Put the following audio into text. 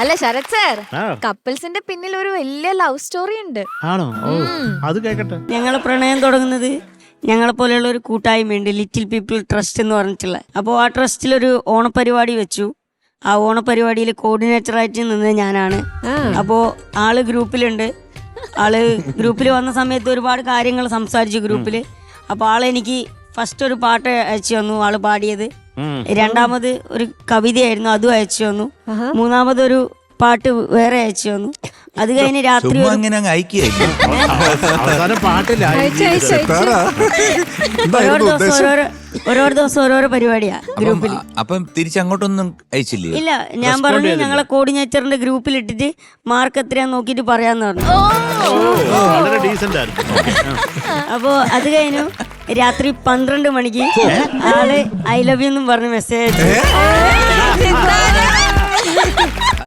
അല്ല ശരത് സാർ, ആ. കപ്പിൾസിന്റെ പിന്നിൽ ഒരു വലിയ ലവ് സ്റ്റോറി ഉണ്ട്. ആണോ? ഓ, അത് കേക്കട്ടെ. ഞങ്ങളെ പ്രണയം തുടങ്ങുന്നത് ഞങ്ങളെ പോലെയുള്ള ഒരു കൂട്ടായ്മയുണ്ട്, ലിറ്റിൽ പീപ്പിൾ ട്രസ്റ്റ് എന്ന് പറഞ്ഞിട്ടുള്ള. അപ്പോൾ ആ ട്രസ്റ്റിലൊരു ഓണപരിപാടി വെച്ചു. ആ ഓണപരിപാടിയിൽ കോർഡിനേറ്ററായിട്ട് നിന്നത് ഞാനാണ്. അപ്പോൾ ആള് ഗ്രൂപ്പിലുണ്ട്. ആള് ഗ്രൂപ്പിൽ വന്ന സമയത്ത് ഒരുപാട് കാര്യങ്ങൾ സംസാരിച്ചു ഗ്രൂപ്പിൽ. അപ്പോൾ ആളെനിക്ക് ഫസ്റ്റ് ഒരു പാട്ട് അയച്ചു തന്നു, ആള് പാടിയത്. രണ്ടാമത് ഒരു കവിതയായിരുന്നു, അതും അയച്ചു തന്നു. മൂന്നാമതൊരു പാട്ട് വേറെ അയച്ചു തന്നു. അത് കഴിഞ്ഞ് രാത്രി അവസാനം പാട്ടില്ല. ഓരോ ദിവസം ഓരോരോ പരിപാടിയാ ഗ്രൂപ്പിൽ. അപ്പം തിരിച്ചങ്ങോട്ടൊന്നും അയച്ചില്ലേ? ഇല്ല, ഞാൻ പറഞ്ഞു ഞങ്ങളെ കോർഡിനേറ്ററിന്റെ ഗ്രൂപ്പിൽ ഇട്ടിട്ട് മാർക്ക് എത്രയാന്ന് നോക്കിട്ട് പറയാന്ന് പറഞ്ഞു. വളരെ ഡീസന്റ് ആയിരുന്നു. അപ്പോ അത് കഴിഞ്ഞു രാത്രി 12 മണിക്ക് ആള് ഐ ലവ് യു എന്നും പറഞ്ഞ് മെസ്സേജ് അയച്ചു.